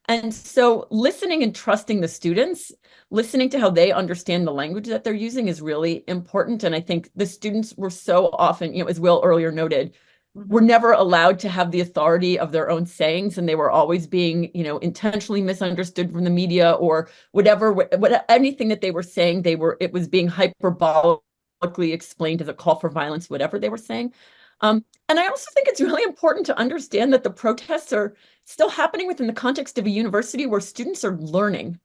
And so listening and trusting the students, listening to how they understand the language that they're using is really important. And I think the students were so often, as Will earlier noted, were never allowed to have the authority of their own sayings, and they were always being, intentionally misunderstood from the media or whatever anything that they were saying, it was being hyperbolically explained as a call for violence, whatever they were saying. And I also think it's really important to understand that the protests are still happening within the context of a university where students are learning.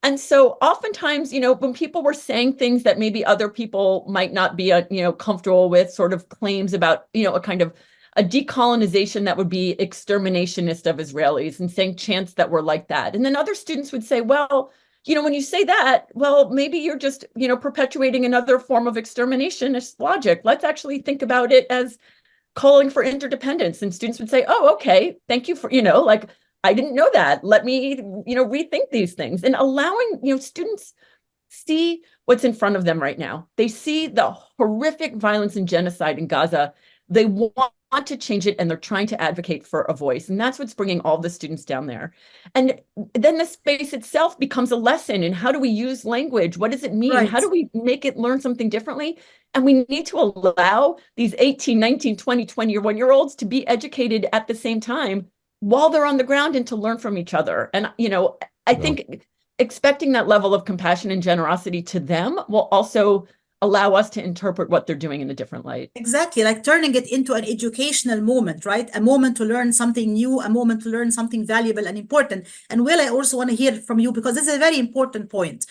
And so oftentimes, when people were saying things that maybe other people might not be, comfortable with, sort of claims about, a kind of a decolonization that would be exterminationist of Israelis, and saying chants that were like that. And then other students would say, well, when you say that, well, maybe you're just, perpetuating another form of exterminationist logic. Let's actually think about it as calling for interdependence. And students would say, oh, okay, thank you for, like, I didn't know that. Let me, rethink these things. And allowing, students see what's in front of them right now. They see the horrific violence and genocide in Gaza. They want to change it, and they're trying to advocate for a voice. And that's what's bringing all the students down there. And then the space itself becomes a lesson in how do we use language? What does it mean?
Right.
How do we make it learn something differently? And we need to allow these 18, 19, 20, 21-year-olds to be educated at the same time while they're on the ground and to learn from each other. And, I think expecting that level of compassion and generosity to them will also allow us to interpret what they're doing in a different light.
Exactly, like turning it into an educational moment, right? A moment to learn something new, a moment to learn something valuable and important. And Will, I also want to hear from you, because this is a very important point.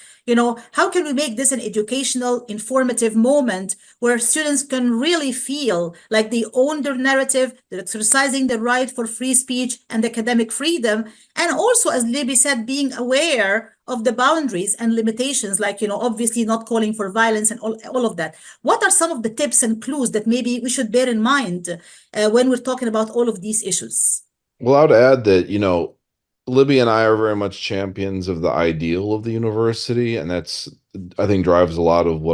How can we make this an educational, informative moment where students can really feel like they own their narrative, they're exercising the right for free speech and academic freedom, and also, as Libby said, being aware of the boundaries and limitations, like, obviously not calling for violence and all of that. What are some of the tips and clues that maybe we should bear in mind when we're talking about all of these issues?
Well, I would add that, Libby and I are very much champions of the ideal of the university, and that's, I think, drives a lot of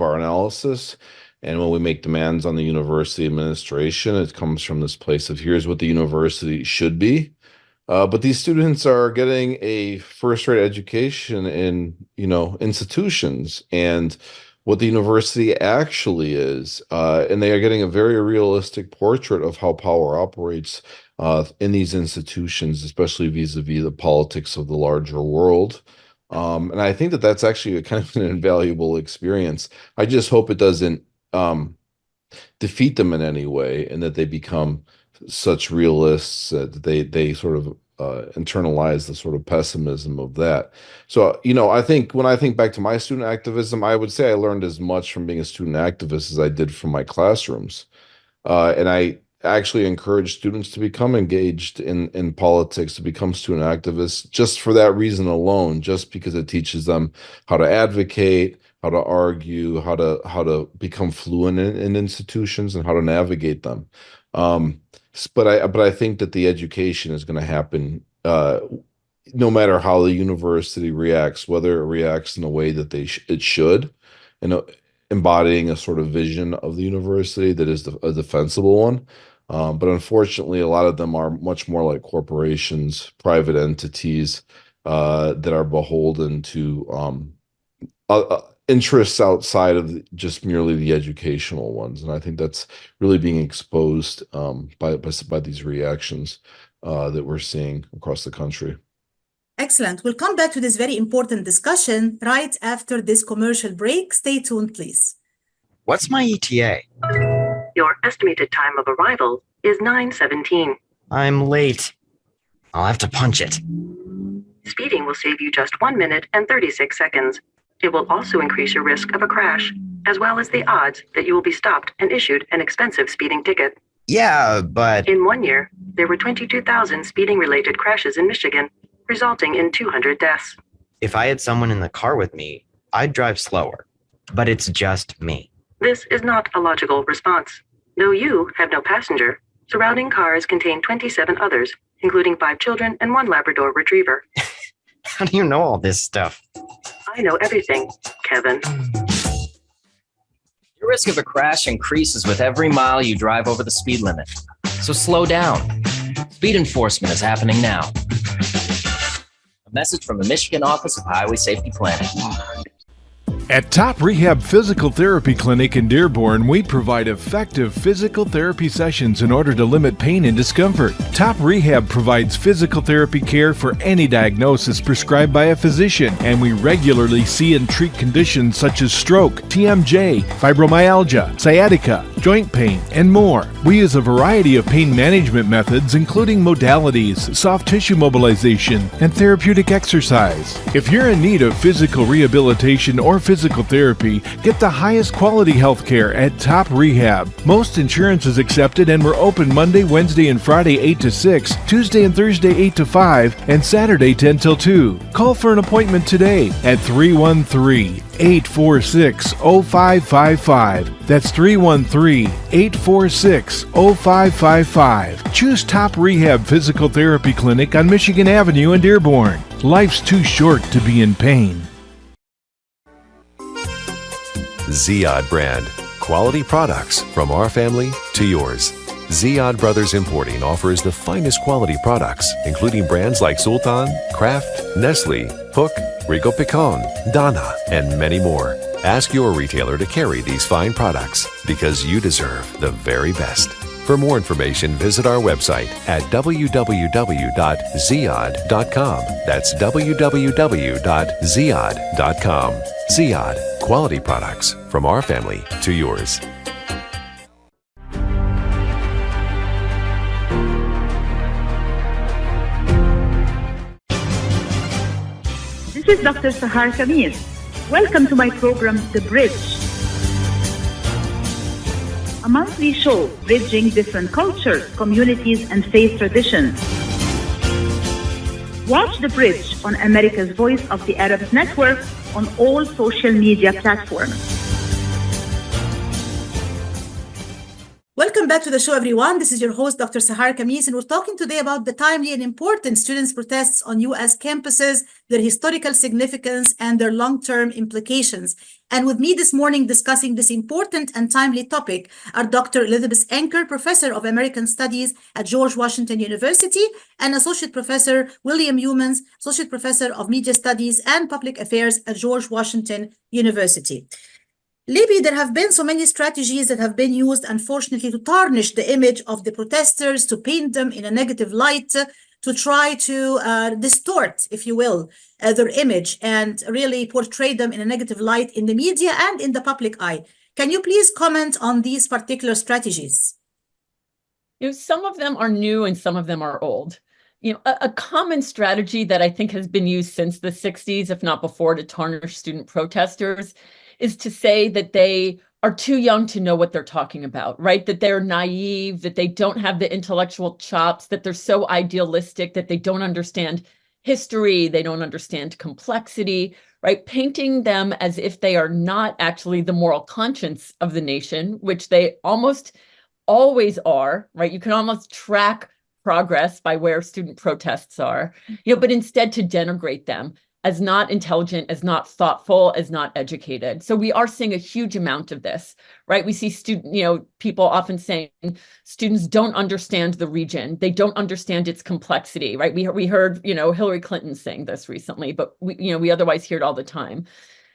our analysis. And when we make demands on the university administration, it comes from this place of here's what the university should be. But these students are getting a first-rate education in, institutions, and what the university actually is. And they are getting a very realistic portrait of how power operates in these institutions, especially vis-a-vis the politics of the larger world. And I think that that's actually a kind of an invaluable experience. I just hope it doesn't defeat them in any way, and that they become such realists that they sort of internalize the sort of pessimism of that. So, I think when I think back to my student activism, I would say I learned as much from being a student activist as I did from my classrooms. And I actually encourage students to become engaged in politics, to become student activists, just for that reason alone, just because it teaches them how to advocate, how to argue, how to become fluent in institutions, and how to navigate them. But I think that the education is going to happen no matter how the university reacts, whether it reacts in a way that it should, embodying a sort of vision of the university that is a defensible one. But unfortunately, a lot of them are much more like corporations, private entities that are beholden to interests outside of just merely the educational ones. And I think that's really being exposed by these reactions that we're seeing across the country.
Excellent. We'll come back to this very important discussion right after this commercial break. Stay tuned, please.
What's my ETA?
Your estimated time of arrival is 9:17.
I'm late. I'll have to punch it.
Speeding will save you just 1 minute and 36 seconds. It will also increase your risk of a crash, as well as the odds that you will be stopped and issued an expensive speeding ticket.
Yeah, but...
In 1 year, there were 22,000 speeding-related crashes in Michigan, resulting in 200 deaths.
If I had someone in the car with me, I'd drive slower. But it's just me.
This is not a logical response. Though you have no passenger, surrounding cars contain 27 others, including 5 children and 1 Labrador Retriever.
How do you know all this stuff?
I know everything, Kevin.
Your risk of a crash increases with every mile you drive over the speed limit. So slow down. Speed enforcement is happening now. A message from the Michigan Office of Highway Safety Planning.
At Top Rehab Physical Therapy Clinic in Dearborn, we provide effective physical therapy sessions in order to limit pain and discomfort. Top Rehab provides physical therapy care for any diagnosis prescribed by a physician, and we regularly see and treat conditions such as stroke, TMJ, fibromyalgia, sciatica, joint pain, and more. We use a variety of pain management methods, including modalities, soft tissue mobilization, and therapeutic exercise. If you're in need of physical rehabilitation or physical therapy, get the highest quality health care at Top Rehab. Most insurance is accepted, and we're open Monday, Wednesday, and Friday 8 to 6, Tuesday and Thursday 8 to 5, and Saturday 10 till 2. Call for an appointment today at 313-846-0555. That's 313 993-846-0555. Choose Top Rehab Physical Therapy Clinic on Michigan Avenue in Dearborn. Life's too short to be in pain.
Ziyad brand. Quality products from our family to yours. Ziyad Brothers Importing offers the finest quality products, including brands like Sultan, Kraft, Nestle, Hook, Rico Picon, Donna, and many more. Ask your retailer to carry these fine products because you deserve the very best. For more information, visit our website at www.ziyad.com. That's www.ziyad.com. Ziyad, quality products from our family to yours.
This is Dr. Sahar Khamis. Welcome to my program, The Bridge, a monthly show bridging different cultures, communities, and faith traditions. Watch The Bridge on America's Voice of the Arabs Network on all social media platforms.
Welcome back to the show, everyone. This is your host, Dr. Sahar Khamis, and we're talking today about the timely and important students' protests on U.S. campuses, their historical significance, and their long-term implications. And with me this morning discussing this important and timely topic are Dr. Elisabeth Anker, Professor of American Studies at George Washington University, and Associate Professor Lafi Youmans, Associate Professor of Media Studies and Public Affairs at George Washington University. Libby, there have been so many strategies that have been used, unfortunately, to tarnish the image of the protesters, to paint them in a negative light, to try to distort, if you will, their image and really portray them in a negative light in the media and in the public eye. Can you please comment on these particular strategies?
Some of them are new and some of them are old. A common strategy that I think has been used since the 60s, if not before, to tarnish student protesters is to say that they are too young to know what they're talking about, right? That they're naive, that they don't have the intellectual chops, that they're so idealistic, that they don't understand history, they don't understand complexity, right? Painting them as if they are not actually the moral conscience of the nation, which they almost always are, right? You can almost track progress by where student protests are, but instead to denigrate them as not intelligent, as not thoughtful, as not educated. So we are seeing a huge amount of this, right? We see people often saying students don't understand the region. They don't understand its complexity, right? We heard, Hillary Clinton saying this recently, but we otherwise hear it all the time.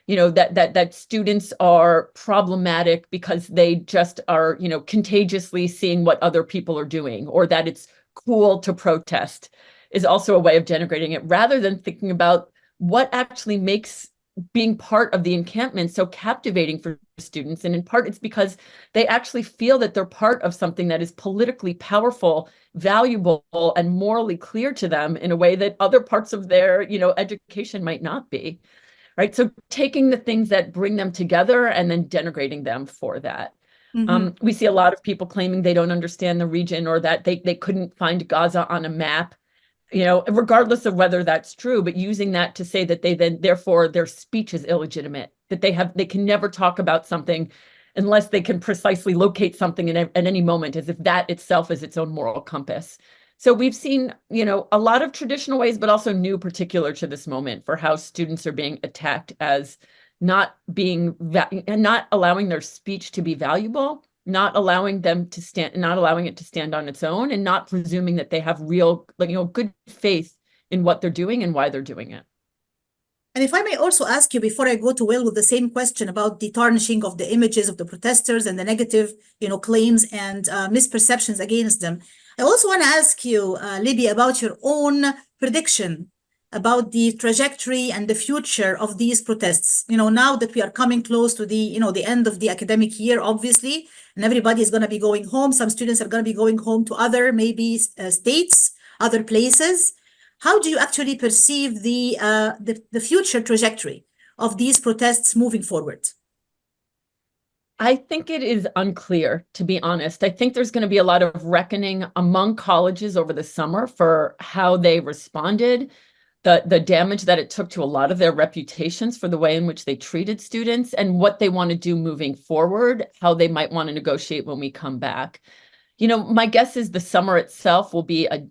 That students are problematic because they just are, contagiously seeing what other people are doing, or that it's cool to protest is also a way of denigrating it, rather than thinking about what actually makes being part of the encampment so captivating for students. And in part, it's because they actually feel that they're part of something that is politically powerful, valuable, and morally clear to them in a way that other parts of their, education might not be, right? So taking the things that bring them together and then denigrating them for that. We see a lot of people claiming they don't understand the region, or that they couldn't find Gaza on a map, regardless of whether that's true, but using that to say that therefore their speech is illegitimate, that they can never talk about something unless they can precisely locate something at any moment, as if that itself is its own moral compass. So we've seen, a lot of traditional ways, but also new, particular to this moment, for how students are being attacked as not allowing their speech to be valuable, not allowing it to stand on its own, and not presuming that they have real, good faith in what they're doing and why they're doing it.
And if I may also ask you, before I go to Will with the same question about the tarnishing of the images of the protesters and the negative, claims and misperceptions against them, I also want to ask you, Libby, about your own prediction about the trajectory and the future of these protests. Now that we are coming close to the end of the academic year, obviously, and everybody is going to be going home. Some students are going to be going home to other maybe states, other places. How do you actually perceive the future trajectory of these protests moving forward?
I think it is unclear, to be honest. I think there's going to be a lot of reckoning among colleges over the summer for how they responded. the damage that it took to a lot of their reputations for the way in which they treated students and what they want to do moving forward, how they might want to negotiate when we come back. My guess is the summer itself will be a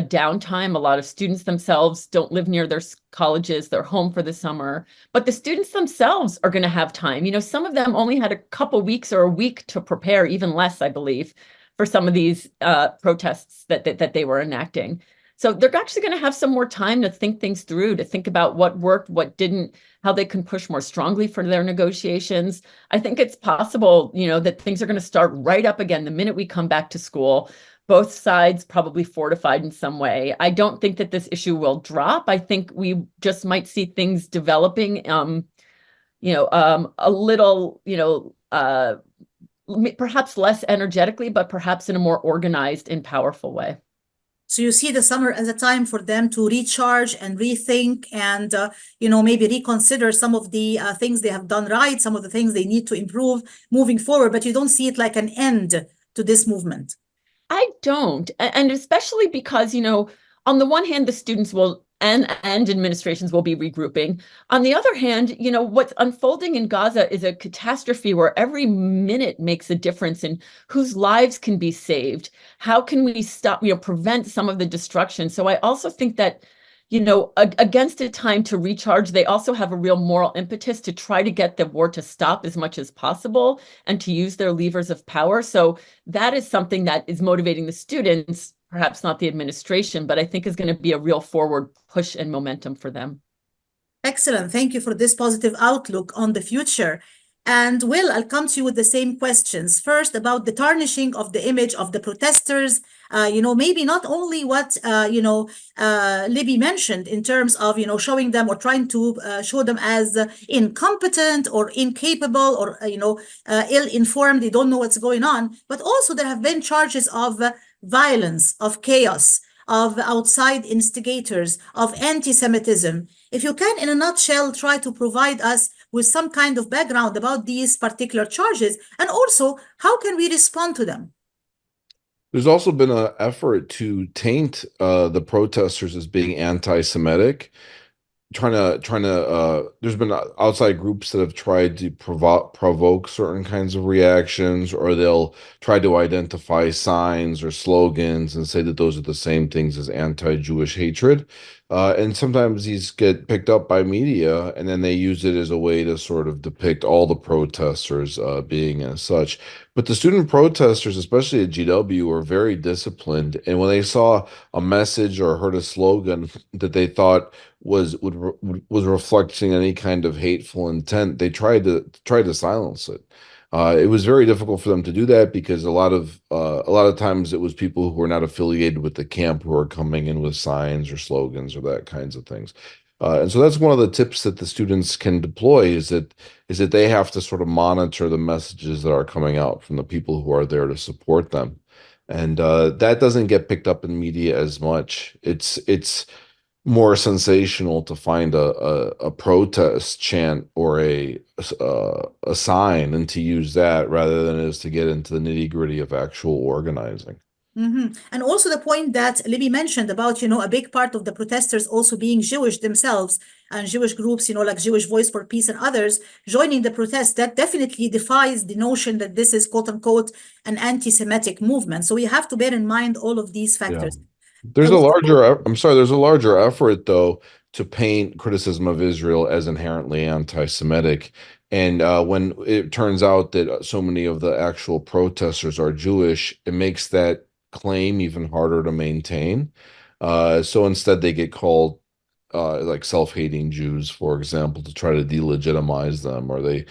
downtime. A lot of students themselves don't live near their colleges. They're home for the summer, but the students themselves are going to have time. Some of them only had a couple weeks or a week to prepare, even less, I believe, for some of these protests that they were enacting. So they're actually going to have some more time to think things through, to think about what worked, what didn't, how they can push more strongly for their negotiations. I think it's possible, that things are going to start right up again the minute we come back to school, both sides probably fortified in some way. I don't think that this issue will drop. I think we just might see things developing, a little, perhaps less energetically, but perhaps in a more organized and powerful way.
So you see the summer as a time for them to recharge and rethink and, maybe reconsider some of the things they have done right, some of the things they need to improve moving forward, but you don't see it like an end to this movement. I
don't. And especially because, on the one hand, the students will and administrations will be regrouping. On the other hand, what's unfolding in Gaza is a catastrophe where every minute makes a difference in whose lives can be saved. How can we stop, prevent some of the destruction? So I also think that, against a time to recharge, they also have a real moral impetus to try to get the war to stop as much as possible and to use their levers of power. So that is something that is motivating the students, perhaps not the administration, but I think is going to be a real forward push and momentum for them.
Excellent. Thank you for this positive outlook on the future. And Will, I'll come to you with the same questions. First, about the tarnishing of the image of the protesters, maybe not only what, Libby mentioned in terms of, showing them or trying to show them as incompetent or incapable or, ill-informed, they don't know what's going on, but also there have been charges of violence, of chaos, of outside instigators, of anti-Semitism. If you can, in a nutshell, try to provide us with some kind of background about these particular charges, and also how can we respond to them?
There's also been an effort to taint the protesters as being anti-Semitic. There's been outside groups that have tried to provoke certain kinds of reactions, or they'll try to identify signs or slogans and say that those are the same things as anti-Jewish hatred. And sometimes these get picked up by media, and then they use it as a way to sort of depict all the protesters being as such. But the student protesters, especially at GW, were very disciplined. And when they saw a message or heard a slogan that they thought was reflecting any kind of hateful intent, they tried to silence it. It was very difficult for them to do that because a lot of times it was people who were not affiliated with the camp who were coming in with signs or slogans or that kinds of things. And so that's one of the tips that the students can deploy is that they have to sort of monitor the messages that are coming out from the people who are there to support them. And that doesn't get picked up in media as much. It's more sensational to find a protest chant or a sign and to use that rather than it is to get into the nitty-gritty of actual organizing.
Mm-hmm. And also the point that Libby mentioned about, a big part of the protesters also being Jewish themselves and Jewish groups, like Jewish Voice for Peace and others joining the protest, that definitely defies the notion that this is quote unquote an anti-Semitic movement. So we have to bear in mind all of these factors.
Yeah. There's a larger effort though to paint criticism of Israel as inherently anti-Semitic. And when it turns out that so many of the actual protesters are Jewish, it makes that claim even harder to maintain. So instead they get called like self-hating Jews, for example, to try to delegitimize them, or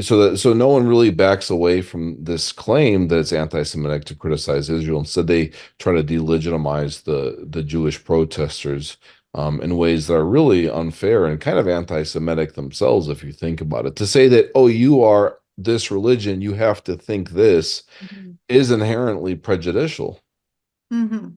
so no one really backs away from this claim that it's anti-Semitic to criticize Israel. Instead, they try to delegitimize the Jewish protesters in ways that are really unfair and kind of anti-Semitic themselves, if you think about it. To say that, oh, you are this religion, you have to think this, is inherently prejudicial.
Mm-hmm.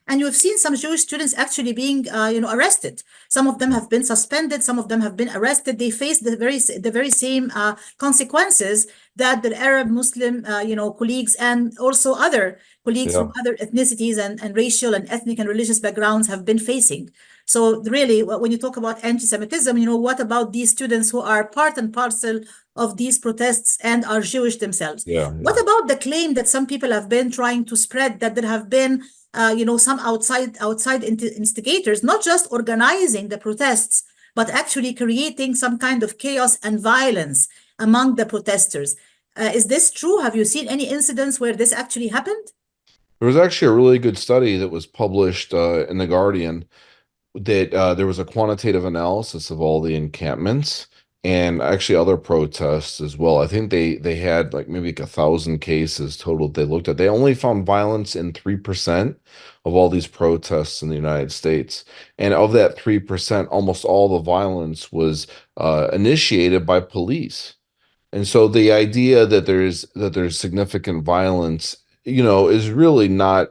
And you've seen some Jewish students actually being, arrested. Some of them have been suspended. Some of them have been arrested. They face the very same consequences that the Arab Muslim, colleagues and also other colleagues from other ethnicities and racial and ethnic and religious backgrounds have been facing. So really, when you talk about anti-Semitism, what about these students who are part and parcel of these protests and are Jewish themselves?
Yeah.
What about the claim that some people have been trying to spread that there have been, some outside instigators, not just organizing the protests, but actually creating some kind of chaos and violence among the protesters? Is this true? Have you seen any incidents where this actually happened?
There was actually a really good study that was published in The Guardian that there was a quantitative analysis of all the encampments and actually other protests as well. I think they had like maybe 1,000 cases total they looked at. They only found violence in 3% of all these protests in the United States. And of that 3%, almost all the violence was initiated by police. And so the idea that there's significant violence, is really not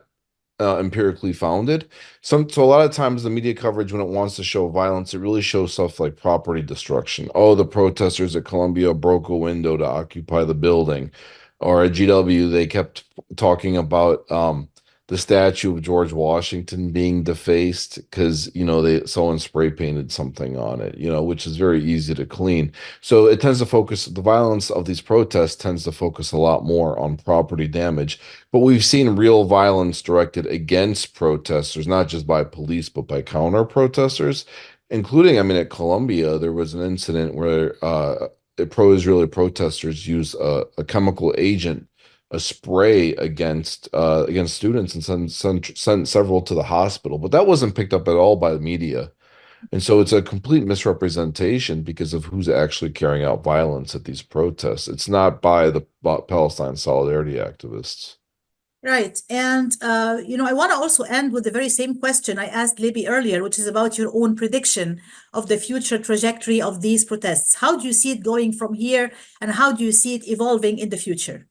empirically founded. So a lot of times the media coverage, when it wants to show violence, it really shows stuff like property destruction. Oh, the protesters at Columbia broke a window to occupy the building. Or at GW, they kept talking about the statue of George Washington being defaced because, someone spray painted something on it, which is very easy to clean. So it tends to focus, the violence of these protests tends to focus a lot more on property damage. But we've seen real violence directed against protesters, not just by police, but by counter protesters, including, at Columbia, there was an incident where pro-Israeli protesters used a chemical agent, a spray against students, and sent several to the hospital. But that wasn't picked up at all by the media. And so it's a complete misrepresentation because of who's actually carrying out violence at these protests. It's not by the Palestine solidarity activists.
Right. And, I want to also end with the very same question I asked Libby earlier, which is about your own prediction of the future trajectory of these protests. How do you see it going from here, and how do you see it evolving in the future?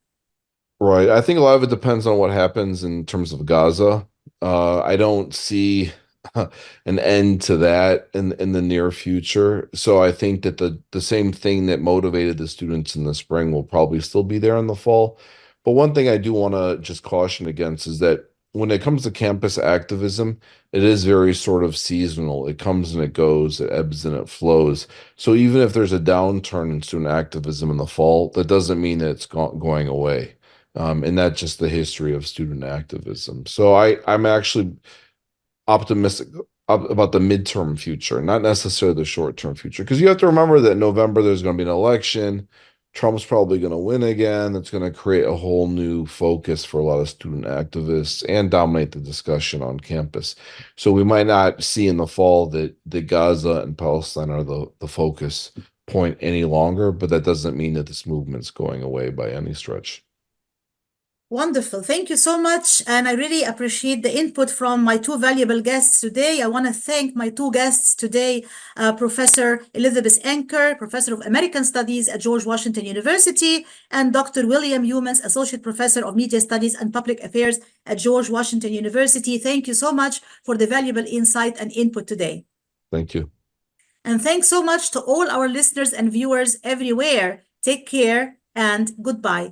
Right. I think a lot of it depends on what happens in terms of Gaza. I don't see an end to that in the near future. So I think that the same thing that motivated the students in the spring will probably still be there in the fall. But one thing I do want to just caution against is that when it comes to campus activism, it is very sort of seasonal. It comes and it goes, it ebbs and it flows. So even if there's a downturn in student activism in the fall, that doesn't mean that it's going away. And that's just the history of student activism. So I'm actually optimistic about the midterm future, not necessarily the short-term future. Because you have to remember that in November, there's going to be an election. Trump's probably going to win again. That's going to create a whole new focus for a lot of student activists and dominate the discussion on campus. So we might not see in the fall that Gaza and Palestine are the focus point any longer, but that doesn't mean that this movement's going away by any stretch.
Wonderful. Thank you so much. And I really appreciate the input from my two valuable guests today. I want to thank my two guests today, Professor Elisabeth Anker, Professor of American Studies at George Washington University, and Dr. William Youmans, Associate Professor of Media Studies and Public Affairs at George Washington University. Thank you so much for the valuable insight and input today.
Thank you.
And thanks so much to all our listeners and viewers everywhere. Take care and goodbye.